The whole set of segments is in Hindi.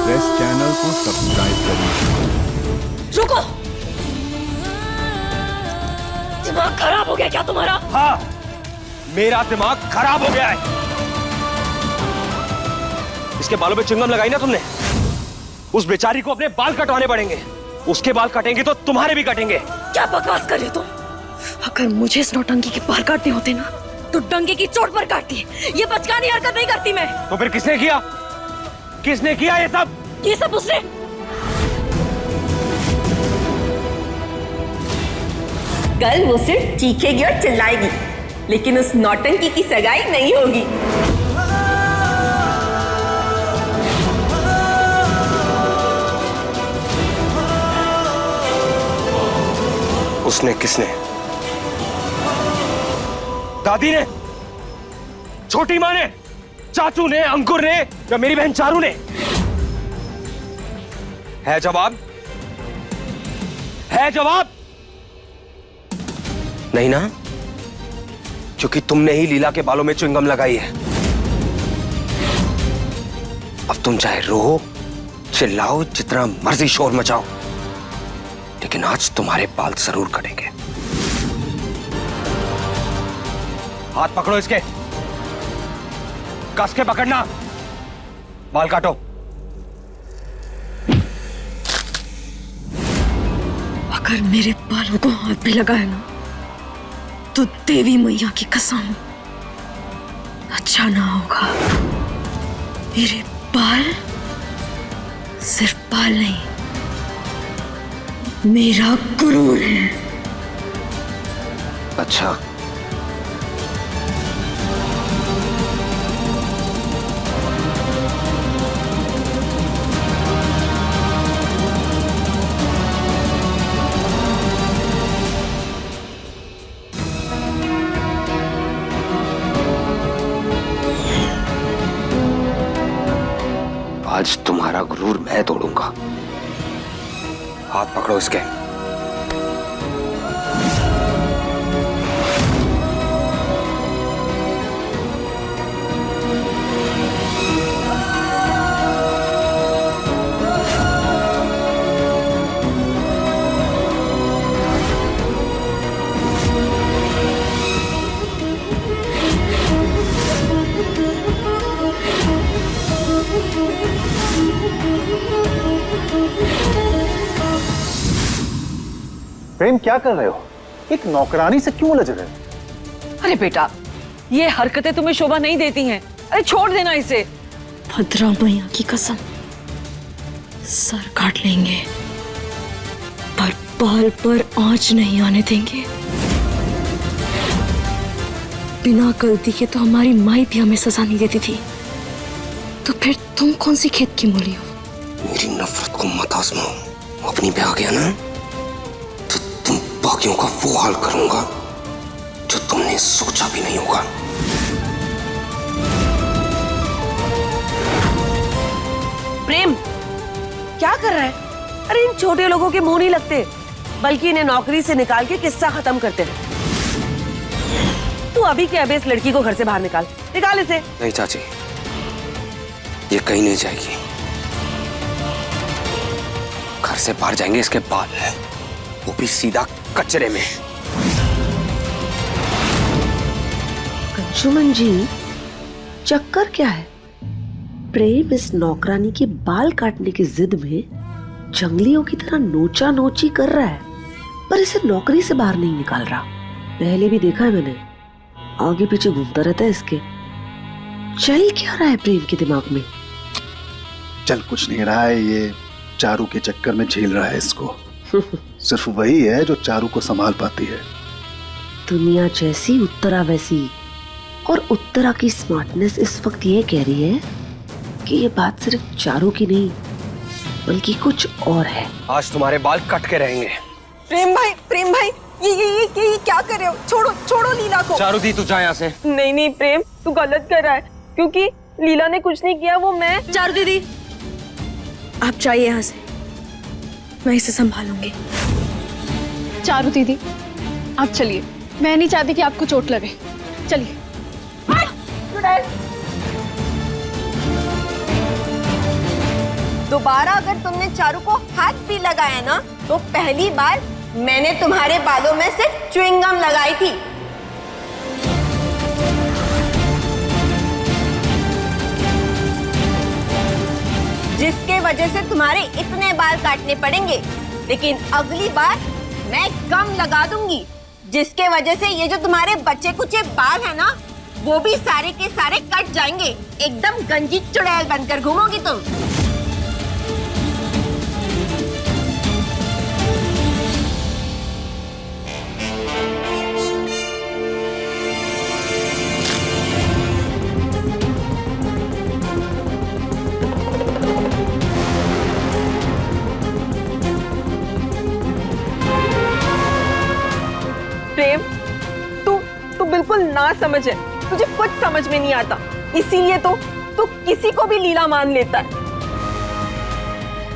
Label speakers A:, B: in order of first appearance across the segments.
A: एक्सप्रेस चैनल को सब्सक्राइब करें।
B: रुको, दिमाग खराब हो गया क्या तुम्हारा?
C: हाँ, मेरा दिमाग खराब हो गया है। इसके बालों पे चिंगम लगाई ना तुमने, उस बेचारी को अपने बाल कटवाने पड़ेंगे। उसके बाल कटेंगे तो तुम्हारे भी कटेंगे।
B: क्या बकवास कर रहे हो तुम? अगर मुझे इस नौटंकी के बाल काटने होते ना तो डंगे की चोट पर काटती। ये बचकानी हरकत नहीं करती मैं।
C: तो फिर किसने किया? किसने किया ये सब?
B: ये सब उसने।
D: कल वो सिर्फ चीखेगी और चिल्लाएगी, लेकिन उस नौटंकी की सगाई नहीं होगी।
C: उसने किसने? दादी ने, छोटी माँ ने, चाचू ने, अंकुर ने या मेरी बहन चारू ने? है जवाब? है जवाब? नहीं ना, क्योंकि तुमने ही लीला के बालों में च्युइंगम लगाई है। अब तुम चाहे रो, चिल्लाओ, जितना मर्जी शोर मचाओ, लेकिन आज तुम्हारे बाल जरूर कटेंगे। हाथ पकड़ो इसके, कस के पकड़ना, बाल काटो।
B: अगर मेरे बालों को हाथ भी लगा है ना तो देवी मैया की कसम अच्छा ना होगा। मेरे बाल सिर्फ बाल नहीं, मेरा गुरूर है।
C: अच्छा, आज तुम्हारा गुरूर मैं तोड़ूंगा। हाथ पकड़ो इसके।
E: प्रेम, क्या कर रहे हो? एक नौकरानी से क्यों उलझ रहे हो?
F: अरे बेटा, ये हरकतें तुम्हें शोभा नहीं देती हैं। अरे छोड़ देना इसे।
B: भद्रा मैया की कसम सर काट लेंगे पर बाल पर आंच नहीं आने देंगे। बिना गलती के तो हमारी माई भी हमें सजा नहीं देती थी, तो फिर तुम कौन सी खेत की मूली हो?
C: मेरी नफरत को मत आजमाओ। अपनी पे आ गया ना तो तुम बाकियों का वो हाल करूंगा जो तुमने सोचा भी नहीं होगा।
F: प्रेम, क्या कर रहा है? अरे इन छोटे लोगों के मुंह नहीं लगते, बल्कि इन्हें नौकरी से निकाल के किस्सा खत्म करते हैं। तू अभी के अभी इस लड़की को घर से बाहर निकाल इसे।
C: नहीं चाची, ये कहीं नहीं जाएगी। घर से बाहर जाएंगे इसके बाल, वो भी सीधा कचरे में।
G: अंशुमन जी, चक्कर क्या है? प्रेम इस नौकरानी के बाल काटने की जिद में जंगलियों की तरह नोचा नोची कर रहा है, पर इसे नौकरी से बाहर नहीं निकाल रहा। पहले भी देखा है मैंने, आगे पीछे घूमता रहता है इसके। चल क्या रहा है प्रेम के दिमाग में?
E: चल कुछ नहीं रहा है, ये चारू के चक्कर में झेल रहा है इसको। सिर्फ वही है जो चारू को संभाल पाती है।
G: दुनिया जैसी उत्तरा वैसी, और उत्तरा की स्मार्टनेस इस वक्त ये कह रही है कि ये बात सिर्फ चारू की नहीं बल्कि कुछ और है।
C: आज तुम्हारे बाल कट के रहेंगे।
D: प्रेम भाई, ये क्या कर रहे हो? छोड़ो लीला को।
C: चारू दी, तू जा यहाँ से।
F: नहीं प्रेम, तू गलत कर रहा है, क्योंकि लीला ने कुछ नहीं किया। वो मैं।
B: चारू दीदी, आप जाइए यहाँ से, मैं इसे संभालूंगी।
H: चारू दीदी, आप चलिए, मैं नहीं चाहती कि आपको चोट लगे। चलिए।
D: दोबारा अगर तुमने चारू को हाथ भी लगाया ना, तो पहली बार मैंने तुम्हारे बालों में सिर्फ च्युइंगम लगाई थी। जिसके वजह से तुम्हारे इतने बाल काटने पड़ेंगे, लेकिन अगली बार मैं गम लगा दूंगी, जिसके वजह से ये जो तुम्हारे बच्चे कुचे बाल है ना, वो भी सारे के सारे कट जाएंगे। एकदम गंजी चुड़ैल बनकर घूमोगी तुम। प्रेम, तू बिल्कुल ना समझ है, तुझे कुछ समझ में नहीं आता, इसीलिए तो तू किसी को भी लीला मान लेता है।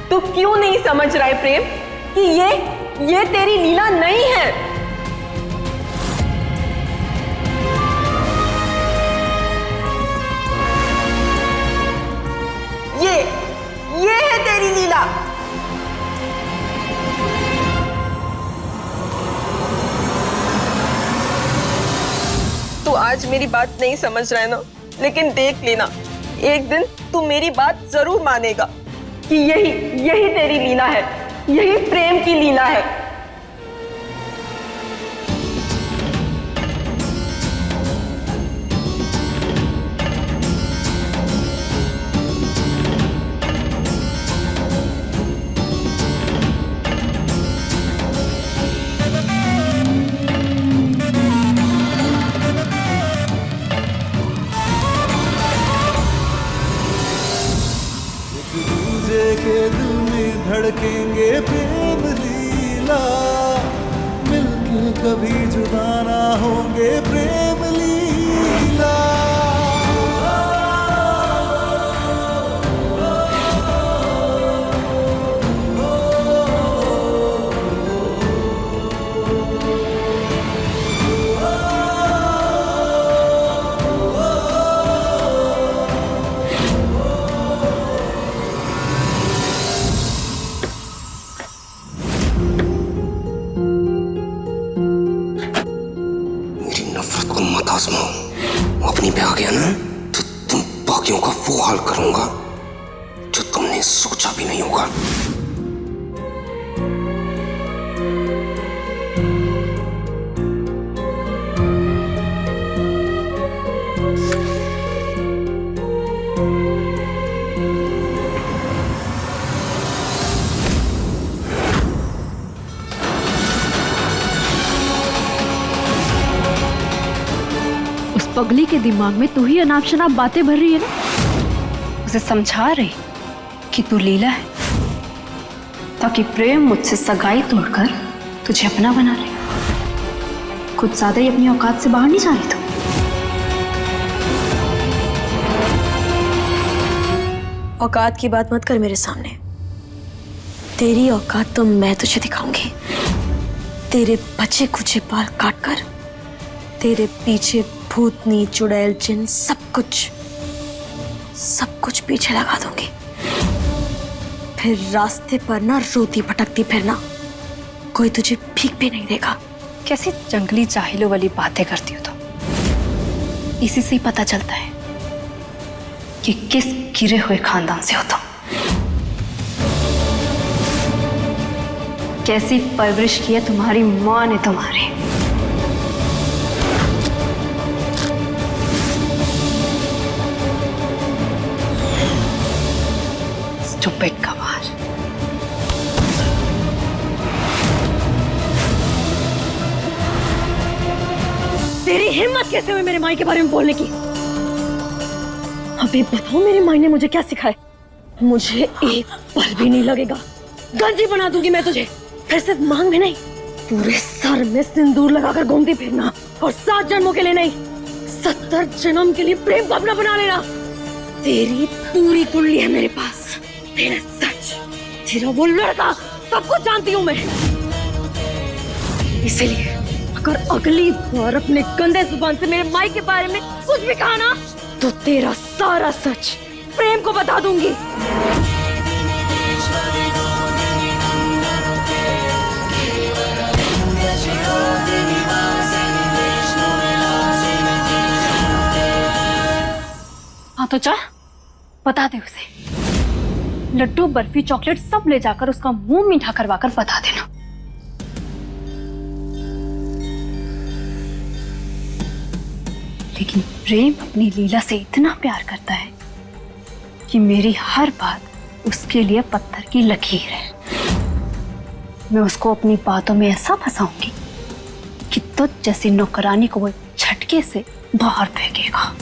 D: तू क्यों नहीं समझ रहा है प्रेम कि ये तेरी लीला नहीं है। ये है तेरी लीला। तू आज मेरी बात नहीं समझ रहा है ना, लेकिन देख लेना, एक दिन तू मेरी बात जरूर मानेगा कि यही तेरी लीला है, यही प्रेम की लीला है।
I: धड़केंगे प्रेम लीला, मिलके कभी जुदा ना होंगे प्रेम लीला।
C: अपनी पे आ गया ना, तो तुम बाकियों का वो हाल करूंगा जो तुमने सोचा भी नहीं होगा।
J: पगली के दिमाग में तू ही अनाप शनाप बातें भर रही है ना। उसे समझा रही कि तू लीला है, ताकि प्रेम मुझसे सगाई तोड़कर तुझे अपना बना ले। कुछ ज्यादा ही अपनी औकात से बाहर नहीं जा रही तू।
B: औकात की बात मत कर मेरे सामने। तेरी औकात तो मैं तुझे दिखाऊंगी। तेरे बचे कुचे बाल काट कर तेरे पीछे भूतनी चुड़ैल जिन सब कुछ पीछे लगा दूंगी। फिर रास्ते पर ना रोती भटकती फिरना, कोई तुझे भीख भी नहीं देगा।
J: कैसी जंगली जाहिलों वाली बातें करती हो तुम। इसी से ही पता चलता है कि किस गिरे हुए खानदान से हो तुम। कैसी परवरिश की है तुम्हारी माँ ने तुम्हारी। स्टूपिड गवार।
B: तेरी हिम्मत कैसे हुई मेरे माई के बारे में बोलने की? अभी बताओ मेरी माई ने मुझे क्या सिखाया? मुझे एक पल भी नहीं लगेगा, गंजी बना दूंगी मैं तुझे। फिर सिर्फ मांग में नहीं, पूरे सर में सिंदूर लगाकर घूमती फिरना, और 7 जन्मों के लिए नहीं, 70 जन्म के लिए प्रेम को अपना बना लेना। तेरी पूरी कुंडली है मेरे पास। तेरा सच, तेरा वो लड़का, सब कुछ जानती हूँ मैं। इसलिए अगर अगली बार अपने गंदे जुबान से मेरे माई के बारे में कुछ भी कहा ना, तो तेरा सारा सच प्रेम को बता दूंगी।
J: तो चल बता दे उसे। लड्डू बर्फी चॉकलेट सब ले जाकर उसका मुंह मीठा करवाकर बता देना। लेकिन प्रेम अपनी लीला से इतना प्यार करता है कि मेरी हर बात उसके लिए पत्थर की लकीर है। मैं उसको अपनी बातों में ऐसा फंसाऊंगी कि तुझ जैसी नौकरानी को वो झटके से बाहर फेंकेगा।